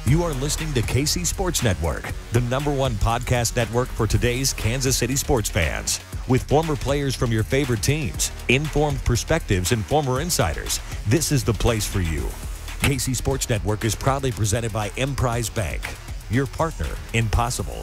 You are listening to KC Sports Network, the #1 podcast network for today's Kansas City sports fans. With former players from your favorite teams, informed perspectives, and former insiders, this is the place for you. KC Sports Network is proudly presented by Emprise Bank, your partner in possible.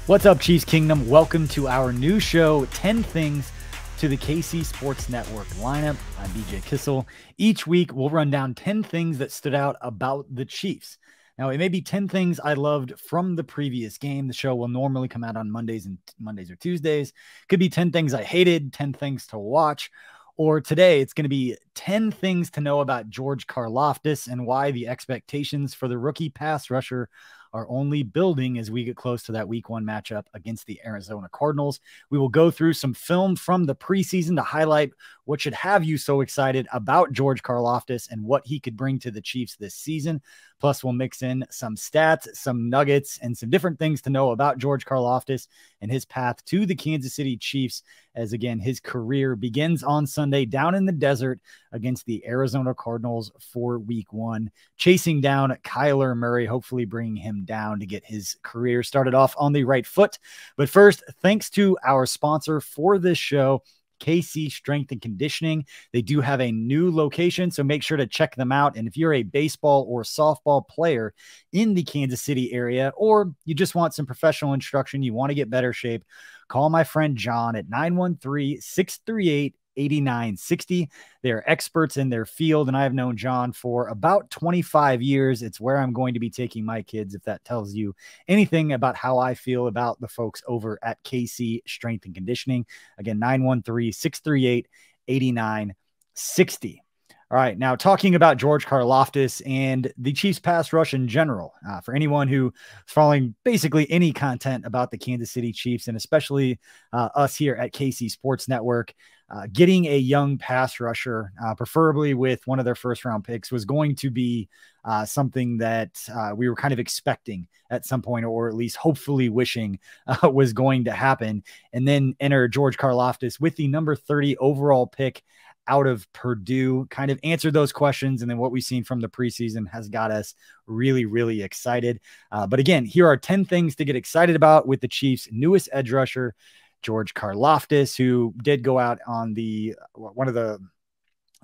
What's up, Chiefs Kingdom? Welcome to our new show, 10 Things to the KC Sports Network lineup. I'm BJ Kissel. Each week, we'll run down 10 things that stood out about the Chiefs. Now, it may be 10 things I loved from the previous game. The show will normally come out on Mondays or Tuesdays. Could be 10 things I hated, 10 things to watch. Or today, it's going to be 10 things to know about George Karlaftis and why the expectations for the rookie pass rusher are only building as we get close to that week 1 matchup against the Arizona Cardinals. We will go through some film from the preseason to highlight what should have you so excited about George Karlaftis and what he could bring to the Chiefs this season. Plus, we'll mix in some stats, some nuggets, and some different things to know about George Karlaftis and his path to the Kansas City Chiefs, as again, his career begins on Sunday down in the desert against the Arizona Cardinals for week 1, chasing down Kyler Murray, hopefully bringing him down to get his career started off on the right foot. But first, thanks to our sponsor for this show, KC Strength and Conditioning. They do have a new location, so make sure to check them out. And if you're a baseball or softball player in the Kansas City area, or you just want some professional instruction, you want to get better shape, call my friend John at 913-638-8960. They're experts in their field, and I have known John for about 25 years. It's where I'm going to be taking my kids, if that tells you anything about how I feel about the folks over at KC Strength and Conditioning. Again, 913-638-8960. All right, now talking about George Karlaftis and the Chiefs pass rush in general, for anyone who is following basically any content about the Kansas City Chiefs, and especially us here at KC Sports Network, getting a young pass rusher, preferably with one of their first-round picks, was going to be something that we were kind of expecting at some point, or at least hopefully wishing was going to happen. And then enter George Karlaftis with the number 30 overall pick out of Purdue, kind of answered those questions. And then what we've seen from the preseason has got us really, really excited. But again, here are 10 things to get excited about with the Chiefs' newest edge rusher, George Karlaftis, who did go out on one of the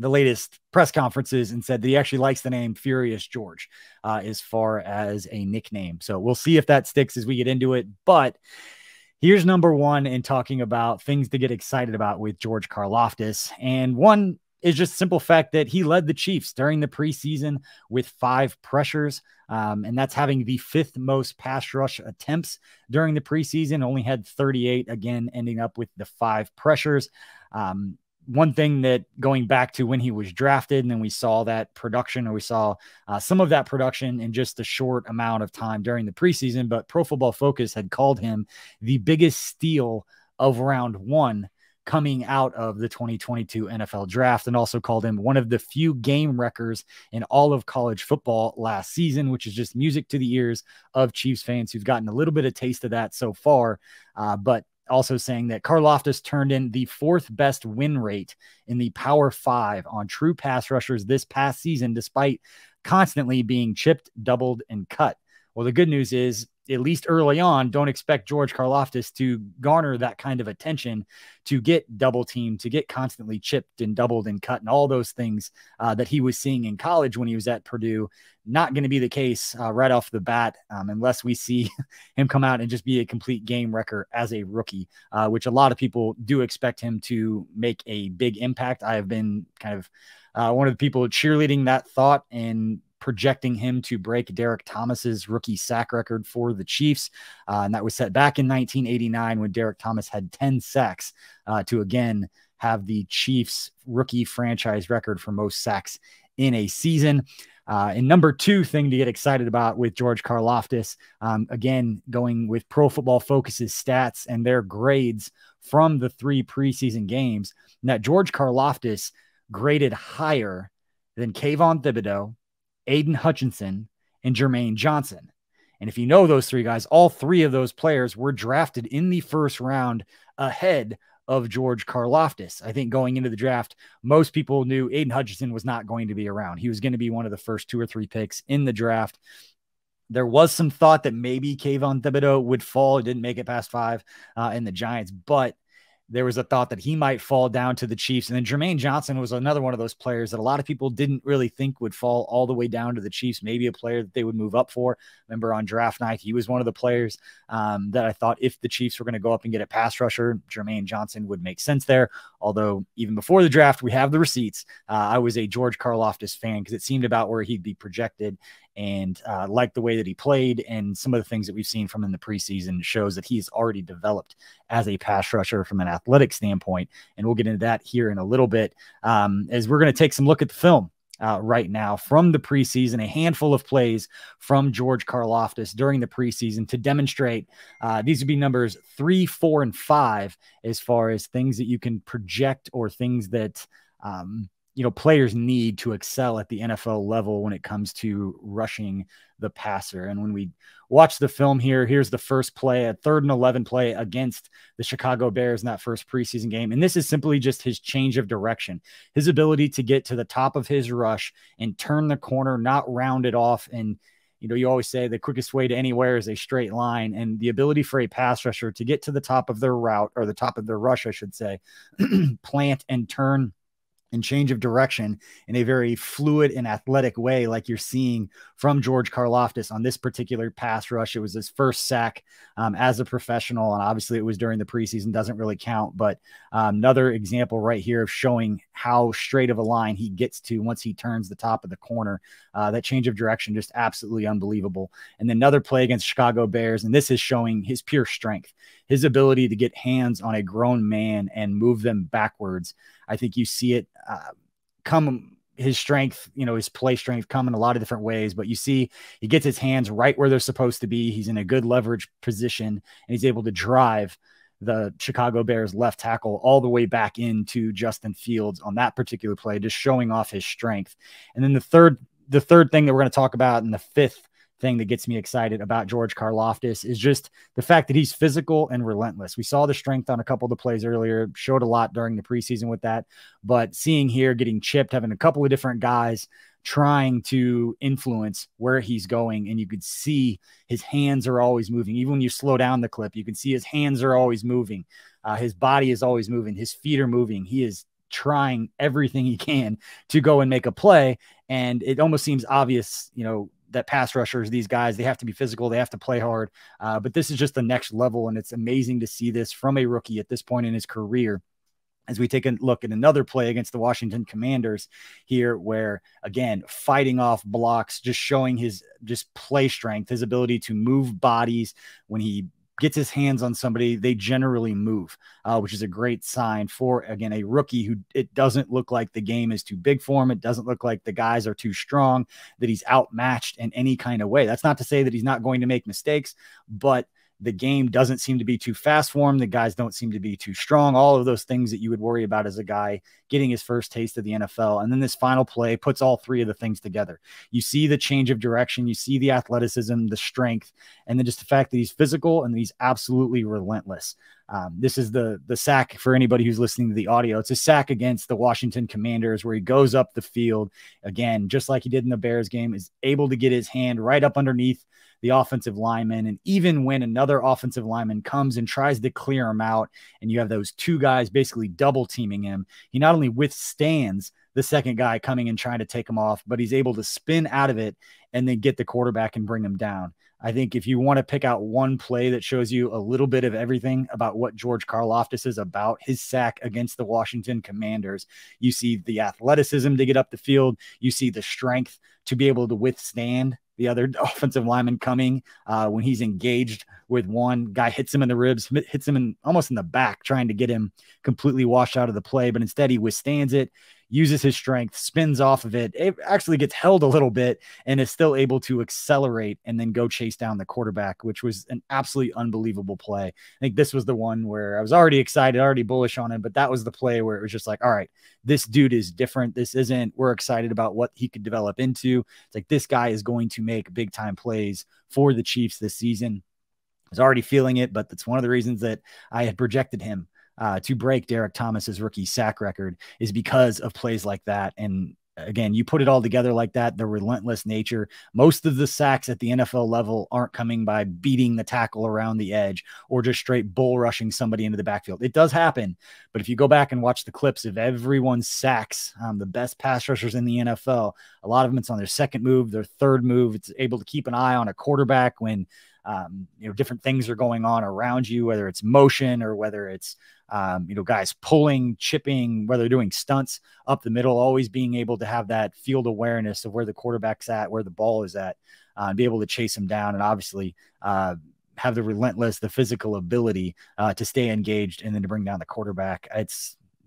latest press conferences and said that he actually likes the name Furious George as far as a nickname. So we'll see if that sticks as we get into it. But here's number 1 in talking about things to get excited about with George Karlaftis. And one is just simple fact that he led the Chiefs during the preseason with 5 pressures. And that's having the 5th most pass rush attempts during the preseason, only had 38, again, ending up with the 5 pressures. One thing that going back to when he was drafted, and then we saw that production, or we saw some of that production in just a short amount of time during the preseason, but Pro Football Focus had called him the biggest steal of round 1 coming out of the 2022 NFL draft, and also called him one of the few game wreckers in all of college football last season, which is just music to the ears of Chiefs fans who've gotten a little bit of taste of that so far. But also saying that Karlaftis turned in the 4th best win rate in the Power 5 on true pass rushers this past season, despite constantly being chipped, doubled, and cut. Well, the good news is, at least early on, don't expect George Karlaftis to garner that kind of attention, to get double teamed, to get constantly chipped and doubled and cut, and all those things that he was seeing in college when he was at Purdue. Not going to be the case right off the bat, unless we see him come out and just be a complete game wrecker as a rookie, which a lot of people do expect him to make a big impact. I have been kind of one of the people cheerleading that thought and projecting him to break Derek Thomas's rookie sack record for the Chiefs. And that was set back in 1989 when Derek Thomas had 10 sacks to again have the Chiefs rookie franchise record for most sacks in a season. And number 2 thing to get excited about with George Karlaftis, again, going with Pro Football Focus's stats and their grades from the 3 preseason games, that George Karlaftis graded higher than Kayvon Thibodeau, Aiden Hutchinson, and Jermaine Johnson. And if you know those 3 guys, all 3 of those players were drafted in the 1st round ahead of George Karlaftis. I think going into the draft, most people knew Aiden Hutchinson was not going to be around. He was going to be one of the first 2 or 3 picks in the draft. There was some thought that maybe Kayvon Thibodeau would fall. It didn't make it past 5 in the Giants, but there was a thought that he might fall down to the Chiefs. And then Jermaine Johnson was another one of those players that a lot of people didn't really think would fall all the way down to the Chiefs, maybe a player that they would move up for. Remember on draft night, he was one of the players that I thought if the Chiefs were going to go up and get a pass rusher, Jermaine Johnson would make sense there. Although even before the draft, we have the receipts. I was a George Karlaftis fan because it seemed about where he'd be projected, and like the way that he played and some of the things that we've seen from him in the preseason shows that he's already developed as a pass rusher from an athletic standpoint. And we'll get into that here in a little bit as we're going to take some look at the film right now from the preseason, a handful of plays from George Karlaftis during the preseason to demonstrate these would be numbers 3, 4, and 5 as far as things that you can project or things that players need to excel at the NFL level when it comes to rushing the passer. And when we watch the film here, here's the first play, a 3rd and 11 play against the Chicago Bears in that first preseason game. And this is simply just his change of direction, his ability to get to the top of his rush and turn the corner, not round it off. And, you always say the quickest way to anywhere is a straight line, and the ability for a pass rusher to get to the top of their route, or the top of their rush, I should say, plant and turn and change of direction in a very fluid and athletic way, like you're seeing from George Karlaftis on this particular pass rush. It was his first sack as a professional, and obviously it was during the preseason, doesn't really count, but another example right here of showing how straight of a line he gets to once he turns the top of the corner. That change of direction, just absolutely unbelievable. And then another play against Chicago Bears, and this is showing his pure strength, his ability to get hands on a grown man and move them backwards. I think you see it come, his strength, his play strength come in a lot of different ways, but you see he gets his hands right where they're supposed to be. He's in a good leverage position, and he's able to drive the Chicago Bears left tackle all the way back into Justin Fields on that particular play, just showing off his strength. And then the third thing that we're going to talk about, and the 5th thing that gets me excited about George Karlaftis, is just the fact that he's physical and relentless. We saw the strength on a couple of the plays earlier, showed a lot during the preseason with that, but seeing here getting chipped, having a couple of different guys trying to influence where he's going, and you could see his hands are always moving. Even when you slow down the clip, you can see his hands are always moving. His body is always moving. His feet are moving. He is trying everything he can to go and make a play. And it almost seems obvious, that pass rushers, these guys, they have to be physical, they have to play hard. But this is just the next level, and it's amazing to see this from a rookie at this point in his career. As we take a look at another play against the Washington Commanders here, where again, fighting off blocks, just showing his play strength, his ability to move bodies. When he gets his hands on somebody, they generally move, which is a great sign for, again, a rookie who it doesn't look like the game is too big for him. It doesn't look like the guys are too strong, that he's outmatched in any kind of way. That's not to say that he's not going to make mistakes, but the game doesn't seem to be too fast for him. The guys don't seem to be too strong. All of those things that you would worry about as a guy getting his first taste of the NFL. And then this final play puts all 3 of the things together. You see the change of direction, you see the athleticism, the strength, and then just the fact that he's physical and he's absolutely relentless. This is the sack for anybody who's listening to the audio. It's a sack against the Washington Commanders where he goes up the field again, just like he did in the Bears game, is able to get his hand right up underneath the offensive lineman. And even when another offensive lineman comes and tries to clear him out, and you have those 2 guys basically double teaming him, he not only withstands the second guy coming and trying to take him off, but he's able to spin out of it and then get the quarterback and bring him down. I think if you want to pick out one play that shows you a little bit of everything about what George Karlaftis is about, his sack against the Washington Commanders, you see the athleticism to get up the field. You see the strength to be able to withstand the other offensive lineman coming when he's engaged with one guy, hits him in the ribs, hits him almost in the back, trying to get him completely washed out of the play. But instead he withstands it, uses his strength, spins off of it. It actually gets held a little bit and is still able to accelerate and then go chase down the quarterback, which was an absolutely unbelievable play. I think this was the one where I was already excited, already bullish on him, but that was the play where it was just like, all right, this dude is different. We're excited about what he could develop into. It's like, this guy is going to make big time plays for the Chiefs this season. I was already feeling it, but that's one of the reasons that I had projected him to break Derek Thomas's rookie sack record is because of plays like that. And again, you put it all together like that, the relentless nature. Most of the sacks at the NFL level aren't coming by beating the tackle around the edge or just straight bull rushing somebody into the backfield. It does happen, but if you go back and watch the clips of everyone's sacks, the best pass rushers in the NFL, a lot of them, it's on their second move, their third move. It's able to keep an eye on a quarterback when different things are going on around you, whether it's motion or whether it's, guys pulling, chipping, whether they're doing stunts up the middle, always being able to have that field awareness of where the quarterback's at, where the ball is at, and be able to chase him down and obviously have the physical ability to stay engaged and then to bring down the quarterback.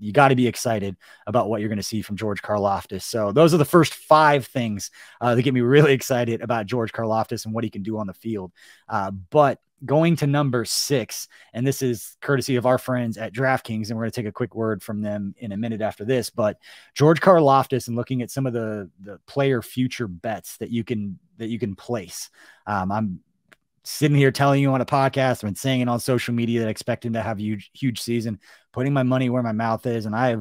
You got to be excited about what you're going to see from George Karlaftis. So those are the first 5 things that get me really excited about George Karlaftis and what he can do on the field. But going to number 6, and this is courtesy of our friends at DraftKings, and we're going to take a quick word from them in a minute after this, but George Karlaftis and looking at some of the player future bets that you can place. I'm sitting here telling you on a podcast, I've been saying it on social media that I expect him to have a huge season, putting my money where my mouth is. And I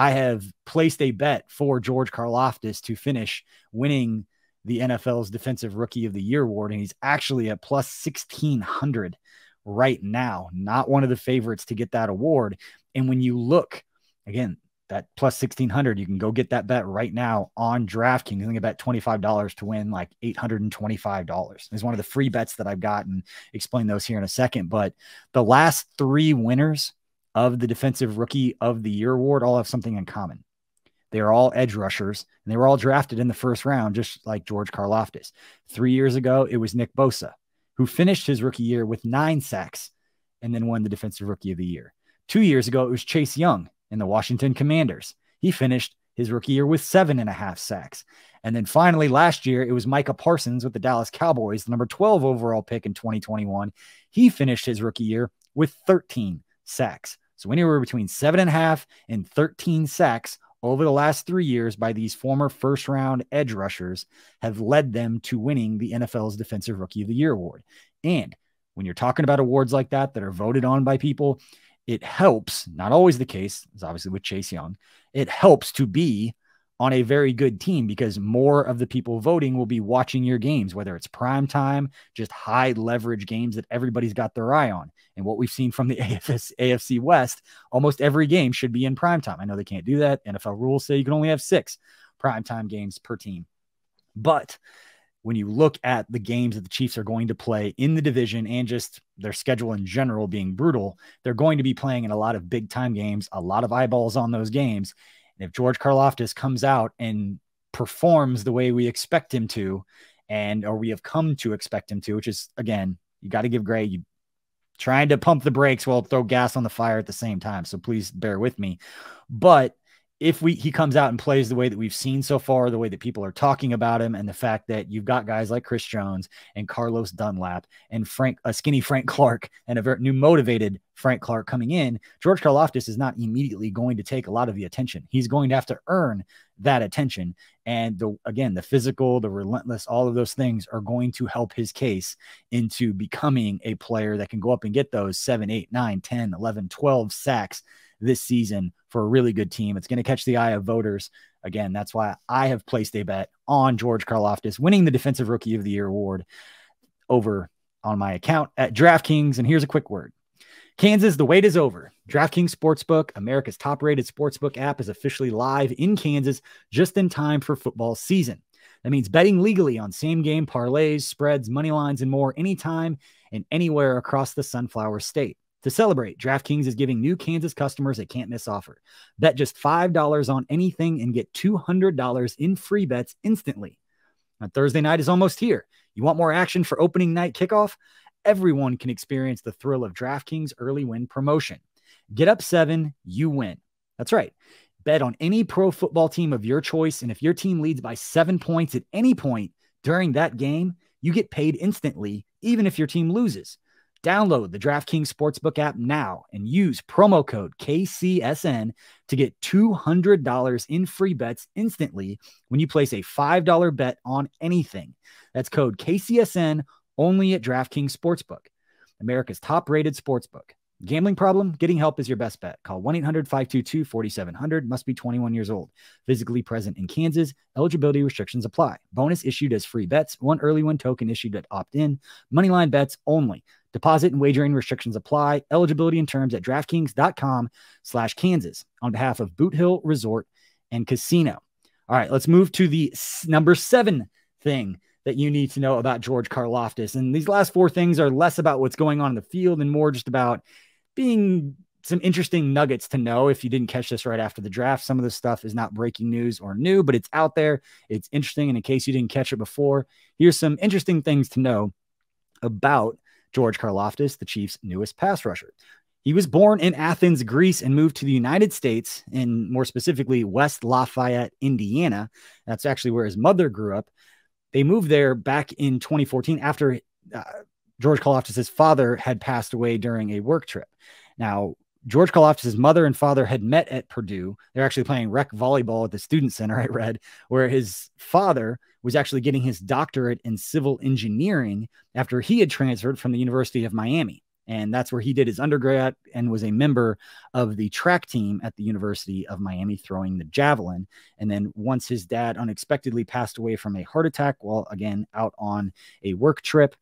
have placed a bet for George Karlaftis to finish winning the NFL's Defensive Rookie of the Year award. And he's actually at plus 1,600 right now, not one of the favorites to get that award. And when you look, again, that plus 1,600, you can go get that bet right now on DraftKings. I think I bet $25 to win like $825. It's one of the free bets that I've got, and explain those here in a second. But the last 3 winners of the Defensive Rookie of the Year award all have something in common. They are all edge rushers, and they were all drafted in the first round, just like George Karlaftis. 3 years ago, it was Nick Bosa, who finished his rookie year with 9 sacks and then won the Defensive Rookie of the Year. 2 years ago, it was Chase Young in the Washington Commanders. He finished his rookie year with 7.5 sacks. And then finally, last year, it was Micah Parsons with the Dallas Cowboys, the number 12 overall pick in 2021. He finished his rookie year with 13 sacks. So anywhere between 7.5 and 13 sacks over the last 3 years by these former first-round edge rushers have led them to winning the NFL's Defensive Rookie of the Year award. And when you're talking about awards like that are voted on by people, it helps, not always the case, it's obviously with Chase Young, it helps to be on a very good team because more of the people voting will be watching your games, whether it's prime time, just high leverage games that everybody's got their eye on. And what we've seen from the AFC West, almost every game should be in prime time. I know they can't do that. NFL rules say you can only have 6 primetime games per team. But when you look at the games that the Chiefs are going to play in the division and just their schedule in general being brutal, they're going to be playing in a lot of big time games, a lot of eyeballs on those games. And if George Karlaftis comes out and performs the way we expect him to, or we have come to expect him to, which is, again, you got to give Gray, you trying to pump the brakes while throw gas on the fire at the same time. So please bear with me. But if he comes out and plays the way that we've seen so far, the way that people are talking about him, and the fact that you've got guys like Chris Jones and Carlos Dunlap and skinny Frank Clark and a very new motivated Frank Clark coming in, George Karlaftis is not immediately going to take a lot of the attention. He's going to have to earn that attention. And the physical, the relentless, all of those things are going to help his case into becoming a player that can go up and get those 7, 8, 9, 10, 11, 12 sacks this season for a really good team. It's going to catch the eye of voters. Again, that's why I have placed a bet on George Karlaftis winning the Defensive Rookie of the Year award over on my account at DraftKings. And here's a quick word. Kansas, the wait is over. DraftKings Sportsbook, America's top-rated sportsbook app, is officially live in Kansas just in time for football season. That means betting legally on same-game parlays, spreads, money lines, and more anytime and anywhere across the Sunflower State. To celebrate, DraftKings is giving new Kansas customers a can't-miss offer. Bet just $5 on anything and get $200 in free bets instantly. Now, Thursday night is almost here. You want more action for opening night kickoff? Everyone can experience the thrill of DraftKings early win promotion. Get up 7, you win. That's right. Bet on any pro football team of your choice, and if your team leads by 7 points at any point during that game, you get paid instantly, even if your team loses. Download the DraftKings Sportsbook app now and use promo code KCSN to get $200 in free bets instantly when you place a $5 bet on anything. That's code KCSN only at DraftKings Sportsbook, America's top-rated sportsbook. Gambling problem? Getting help is your best bet. Call 1-800-522-4700. Must be 21 years old. Physically present in Kansas. Eligibility restrictions apply. Bonus issued as free bets. One early win token issued at opt-in. Moneyline bets only. Deposit and wagering restrictions apply. Eligibility and terms at DraftKings.com/Kansas. On behalf of Boot Hill Resort and Casino. All right, let's move to the number 7 thing that you need to know about George Karlaftis. And these last 4 things are less about what's going on in the field and more just about being some interesting nuggets to know. If you didn't catch this right after the draft, some of this stuff is not breaking news or new, but it's out there. It's interesting. And in case you didn't catch it before, here's some interesting things to know about George Karlaftis, the Chiefs' newest pass rusher. He was born in Athens, Greece, and moved to the United States, in more specifically West Lafayette, Indiana. That's actually where his mother grew up. They moved there back in 2014 after George Karlaftis' father had passed away during a work trip. Now, George Karlaftis' mother and father had met at Purdue. They're actually playing rec volleyball at the student center, I read, where his father was actually getting his doctorate in civil engineering after he had transferred from the University of Miami. And that's where he did his undergrad and was a member of the track team at the University of Miami, throwing the javelin. And then once his dad unexpectedly passed away from a heart attack while, again, out on a work trip,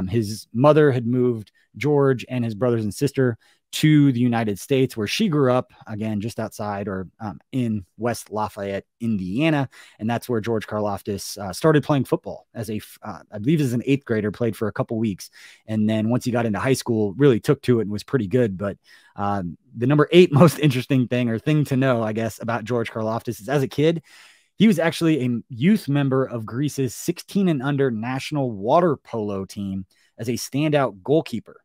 his mother had moved George and his brothers and sister to the United States, where she grew up, again, just outside or in West Lafayette, Indiana. And that's where George Karlaftis started playing football as I believe as an 8th grader, played for a couple weeks. And then once he got into high school, really took to it and was pretty good. But the number 8 most interesting thing or thing to know, I guess, about George Karlaftis is as a kid, he was actually a youth member of Greece's 16 and under national water polo team as a standout goalkeeper.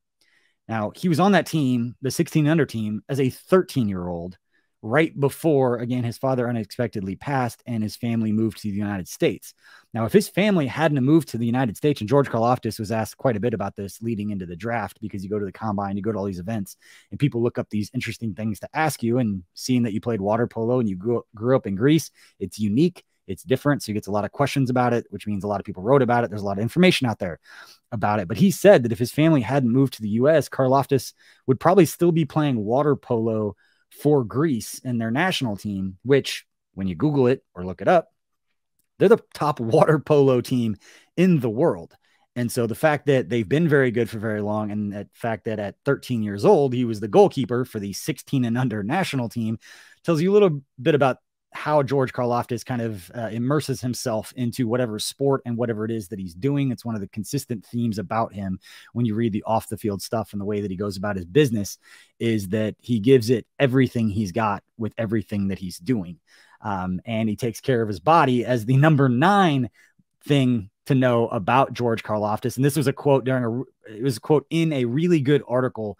Now, he was on that team, the 16 under team, as a 13-year-old, right before, again, his father unexpectedly passed and his family moved to the United States. Now, if his family hadn't moved to the United States, and George Karlaftis was asked quite a bit about this leading into the draft, because you go to the combine, you go to all these events, and people look up these interesting things to ask you, and seeing that you played water polo and you grew up in Greece, it's unique. It's different. So he gets a lot of questions about it, which means a lot of people wrote about it. There's a lot of information out there about it. But he said that if his family hadn't moved to the U.S., Karlaftis would probably still be playing water polo for Greece in their national team, which when you Google it or look it up, they're the top water polo team in the world. And so the fact that they've been very good for very long, and the fact that at 13 years old, he was the goalkeeper for the 16 and under national team, tells you a little bit about how George Karlaftis kind of immerses himself into whatever sport and whatever it is that he's doing. It's one of the consistent themes about him when you read the off the field stuff and the way that he goes about his business, is that he gives it everything he's got with everything that he's doing. And he takes care of his body as the number 9 thing to know about George Karlaftis. And this was a quote in a really good article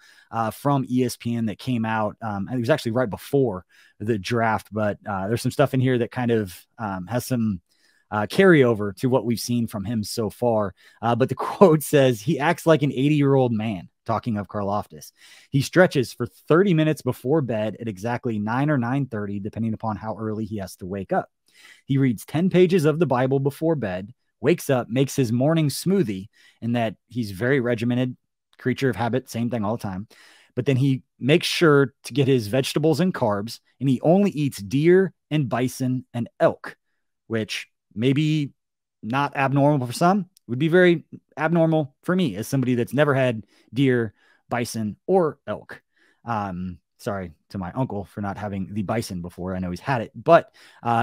from ESPN that came out. It was actually right before the draft, but there's some stuff in here that kind of has some carryover to what we've seen from him so far. But the quote says, he acts like an 80-year-old man. Talking of Karlaftis, he stretches for 30 minutes before bed at exactly 9 or 9:30, depending upon how early he has to wake up. He reads 10 pages of the Bible before bed, wakes up, makes his morning smoothie, and that he's very regimented, creature of habit, same thing all the time. But then he makes sure to get his vegetables and carbs, and he only eats deer and bison and elk, which maybe not abnormal for some, would be very abnormal for me as somebody that's never had deer, bison, or elk. Sorry to my uncle for not having the bison before. I know he's had it, but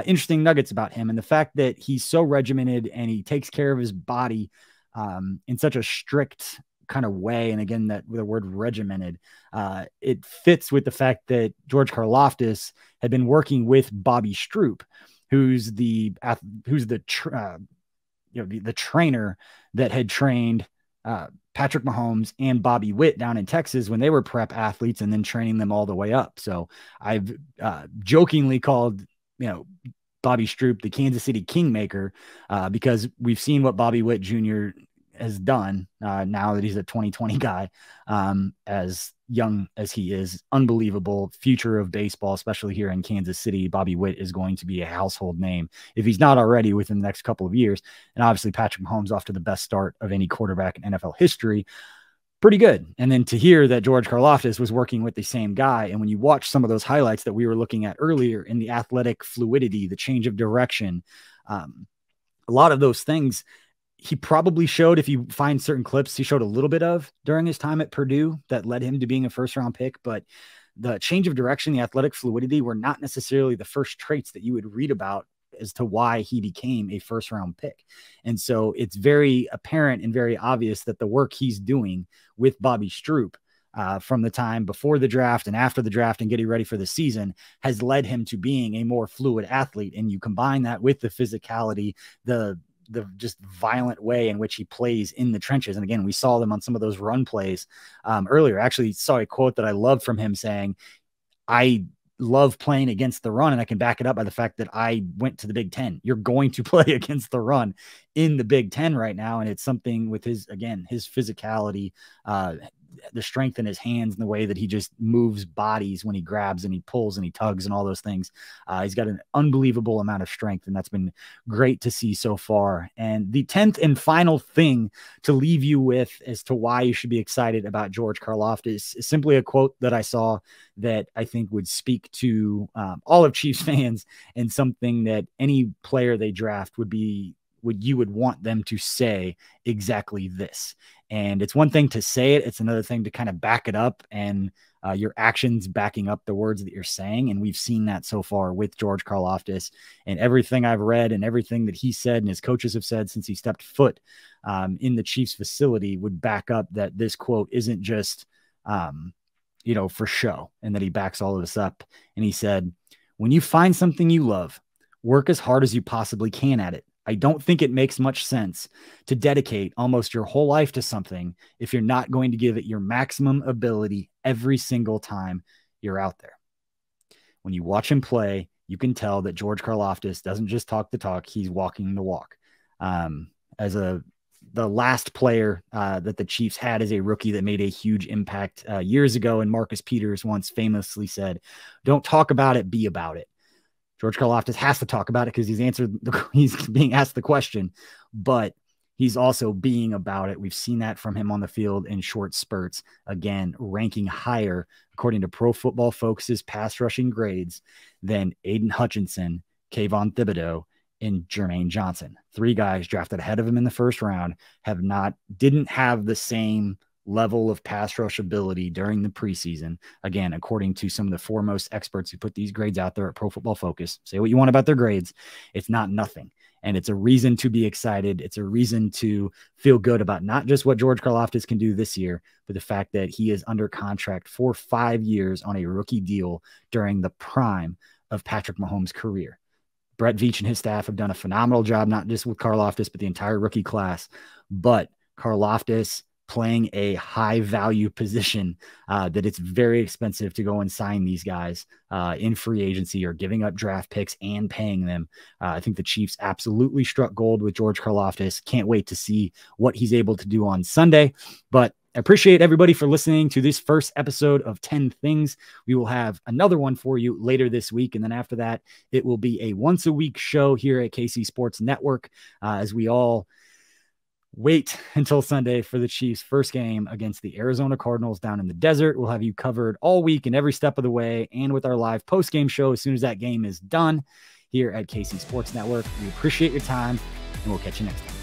interesting nuggets about him, and the fact that he's so regimented and he takes care of his body in such a strict kind of way. And again, that the word regimented, it fits with the fact that George Karlaftis had been working with Bobby Stroop, who's the trainer that had trained Patrick Mahomes and Bobby Witt down in Texas when they were prep athletes, and then training them all the way up. So I've jokingly called, Bobby Stroop the Kansas City Kingmaker, because we've seen what Bobby Witt Jr. has done now that he's a 2020 guy, as young as he is. Unbelievable future of baseball, especially here in Kansas City. Bobby Witt is going to be a household name if he's not already within the next couple of years. And obviously Patrick Mahomes off to the best start of any quarterback in NFL history. pretty good. And then to hear that George Karlaftis was working with the same guy. And when you watch some of those highlights that we were looking at earlier in the athletic fluidity, the change of direction, a lot of those things he probably showed, if you find certain clips, he showed a little bit of during his time at Purdue that led him to being a first-round pick. But the change of direction, the athletic fluidity were not necessarily the first traits that you would read about as to why he became a first-round pick. And so it's very apparent and very obvious that the work he's doing with Bobby Stroup from the time before the draft and after the draft and getting ready for the season has led him to being a more fluid athlete. And you combine that with the physicality, the just violent way in which he plays in the trenches. And again, we saw them on some of those run plays earlier. I actually saw a quote that I loved from him saying, I love playing against the run, and I can back it up by the fact that I went to the Big Ten. You're going to play against the run in the Big Ten right now. And it's something with his physicality, the strength in his hands and the way that he just moves bodies when he grabs and he pulls and he tugs and all those things. He's got an unbelievable amount of strength, and that's been great to see so far. And the 10th and final thing to leave you with as to why you should be excited about George Karlaftis is simply a quote that I saw that I think would speak to all of Chiefs fans, and something that any player they draft you would want them to say exactly this. And it's one thing to say it. It's another thing to kind of back it up, and your actions backing up the words that you're saying. And we've seen that so far with George Karlaftis, and everything I've read and everything that he said and his coaches have said since he stepped foot in the Chiefs facility would back up that this quote isn't just, for show, and that he backs all of this up. And he said, when you find something you love, work as hard as you possibly can at it. I don't think it makes much sense to dedicate almost your whole life to something if you're not going to give it your maximum ability every single time you're out there. When you watch him play, you can tell that George Karlaftis doesn't just talk the talk, he's walking the walk. The last player that the Chiefs had as a rookie that made a huge impact years ago, and Marcus Peters once famously said, "Don't talk about it, be about it." George Karlaftis has to talk about it because he's being asked the question, but he's also being about it. We've seen that from him on the field in short spurts, again, ranking higher, according to Pro Football Focus's pass rushing grades, than Aiden Hutchinson, Kayvon Thibodeau, and Jermaine Johnson. 3 guys drafted ahead of him in the first round didn't have the same level of pass rush ability during the preseason. Again, according to some of the foremost experts who put these grades out there at Pro Football Focus. Say what you want about their grades. It's not nothing. And it's a reason to be excited. It's a reason to feel good about not just what George Karlaftis can do this year, but the fact that he is under contract for 5 years on a rookie deal during the prime of Patrick Mahomes' career. Brett Veach and his staff have done a phenomenal job, not just with Karlaftis, but the entire rookie class. But Karlaftis playing a high value position that it's very expensive to go and sign these guys in free agency, or giving up draft picks and paying them. I think the Chiefs absolutely struck gold with George Karlaftis. Can't wait to see what he's able to do on Sunday. But I appreciate everybody for listening to this first episode of 10 Things. We will have another one for you later this week. And then after that, it will be a once a week show here at KC Sports Network as we all wait until Sunday for the Chiefs' first game against the Arizona Cardinals down in the desert. We'll have you covered all week and every step of the way, and with our live post-game show as soon as that game is done here at KC Sports Network. We appreciate your time, and we'll catch you next time.